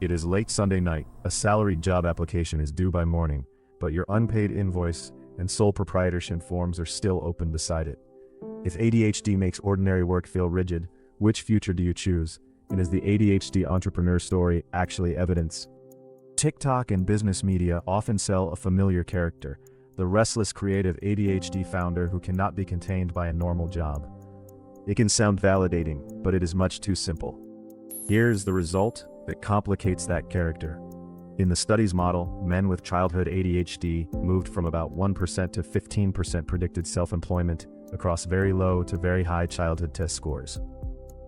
It is late Sunday night, a salaried job application is due by morning, but your unpaid invoice and sole proprietorship forms are still open beside it. If ADHD makes ordinary work feel rigid, which future do you choose? And is the ADHD entrepreneur story actually evidence? TikTok and business media often sell a familiar character, the restless creative ADHD founder who cannot be contained by a normal job. It can sound validating, but it is much too simple. Here's the result that complicates that character. In the study's model, men with childhood ADHD moved from about 1% to 15% predicted self-employment across very low to very high childhood test scores.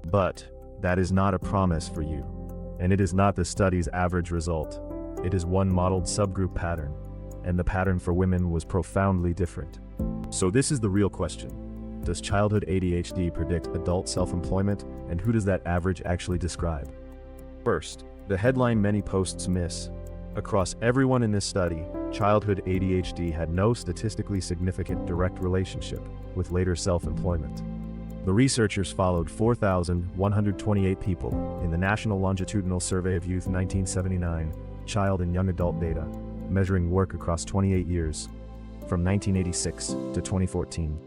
But that is not a promise for you, and it is not the study's average result. It is one modeled subgroup pattern, and the pattern for women was profoundly different. So this is the real question. Does childhood ADHD predict adult self-employment, and who does that average actually describe? First, the headline many posts miss. Across everyone in this study, childhood ADHD had no statistically significant direct relationship with later self-employment. The researchers followed 4,128 people in the National Longitudinal Survey of Youth 1979, child and young adult data, measuring work across 28 years, from 1986 to 2014.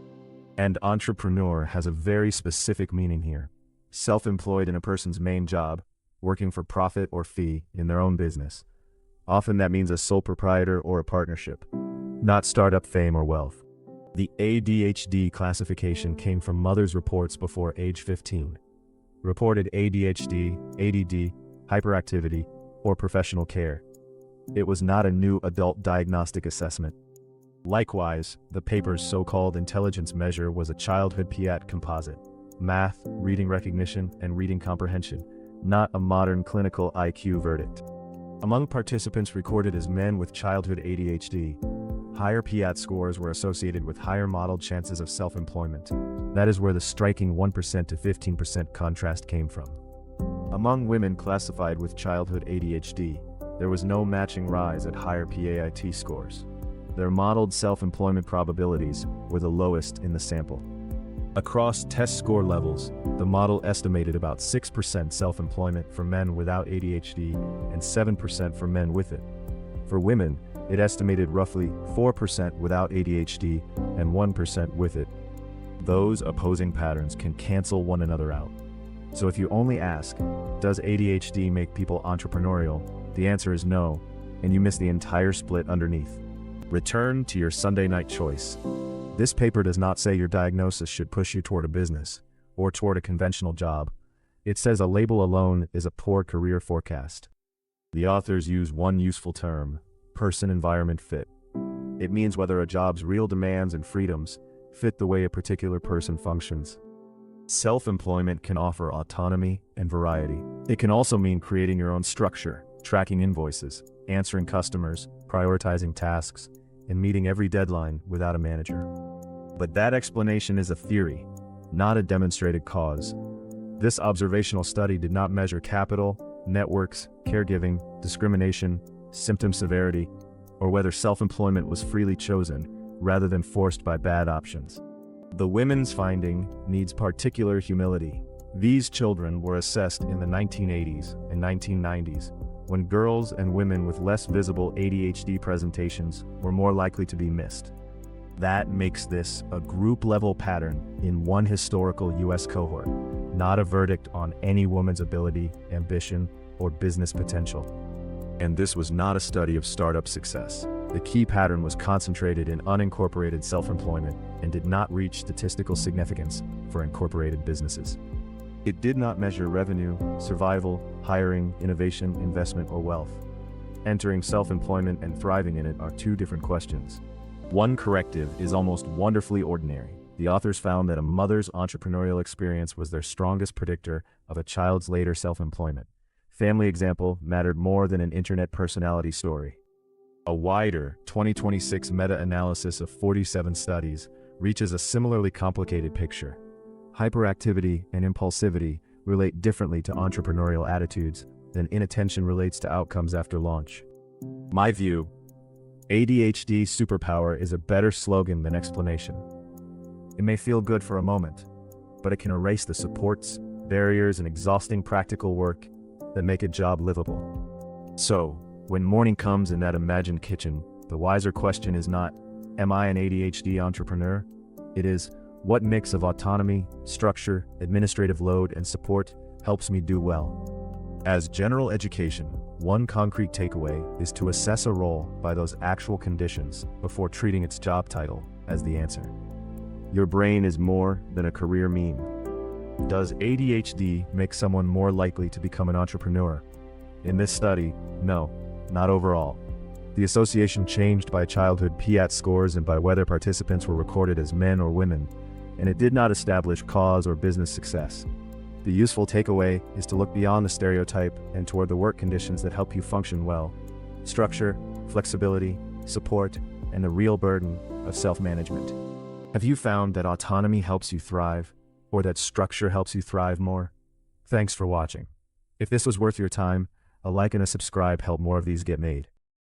And entrepreneur has a very specific meaning here. Self-employed in a person's main job, working for profit or fee in their own business. Often that means a sole proprietor or a partnership, not startup fame or wealth. The ADHD classification came from Mother's Reports before age 15. Reported ADHD, ADD, hyperactivity, or professional care. It was not a new adult diagnostic assessment. Likewise, the paper's so-called intelligence measure was a childhood PIAT composite. Math, reading recognition, and reading comprehension, not a modern clinical IQ verdict. Among participants recorded as men with childhood ADHD, higher PIAT scores were associated with higher modeled chances of self-employment. That is where the striking 1% to 15% contrast came from. Among women classified with childhood ADHD, there was no matching rise at higher PIAT scores. Their modeled self-employment probabilities were the lowest in the sample. Across test score levels, the model estimated about 6% self-employment for men without ADHD and 7% for men with it. For women, it estimated roughly 4% without ADHD and 1% with it. Those opposing patterns can cancel one another out. So if you only ask, does ADHD make people entrepreneurial? The answer is no, and you miss the entire split underneath. Return to your Sunday night choice. This paper does not say your diagnosis should push you toward a business or toward a conventional job. It says a label alone is a poor career forecast. The authors use one useful term, person-environment fit. It means whether a job's real demands and freedoms fit the way a particular person functions. Self-employment can offer autonomy and variety. It can also mean creating your own structure, tracking invoices, answering customers, prioritizing tasks, and meeting every deadline without a manager. But that explanation is a theory, not a demonstrated cause. This observational study did not measure capital, networks, caregiving, discrimination, symptom severity, or whether self-employment was freely chosen rather than forced by bad options. The women's finding needs particular humility. These children were assessed in the 1980s and 1990s, when girls and women with less visible ADHD presentations were more likely to be missed. That makes this a group-level pattern in one historical US cohort, not a verdict on any woman's ability, ambition, or business potential. And this was not a study of startup success. The key pattern was concentrated in unincorporated self-employment and did not reach statistical significance for incorporated businesses. It did not measure revenue, survival, hiring, innovation, investment, or wealth. Entering self-employment and thriving in it are two different questions. One corrective is almost wonderfully ordinary. The authors found that a mother's entrepreneurial experience was their strongest predictor of a child's later self-employment. Family example mattered more than an internet personality story. A wider 2026 meta-analysis of 47 studies reaches a similarly complicated picture. Hyperactivity and impulsivity relate differently to entrepreneurial attitudes than inattention relates to outcomes after launch. My view, ADHD superpower is a better slogan than explanation. It may feel good for a moment, but it can erase the supports, barriers, and exhausting practical work that make a job livable. So, when morning comes in that imagined kitchen, the wiser question is not, am I an ADHD entrepreneur? It is, what mix of autonomy, structure, administrative load, and support helps me do well? As general education, one concrete takeaway is to assess a role by those actual conditions before treating its job title as the answer. Your brain is more than a career mean. Does ADHD make someone more likely to become an entrepreneur? In this study, no, not overall. The association changed by childhood PIAT scores and by whether participants were recorded as men or women, and it did not establish cause or business success. The useful takeaway is to look beyond the stereotype and toward the work conditions that help you function well: structure, flexibility, support, and the real burden of self-management. Have you found that autonomy helps you thrive, or that structure helps you thrive more? Thanks for watching. If this was worth your time, a like and a subscribe help more of these get made.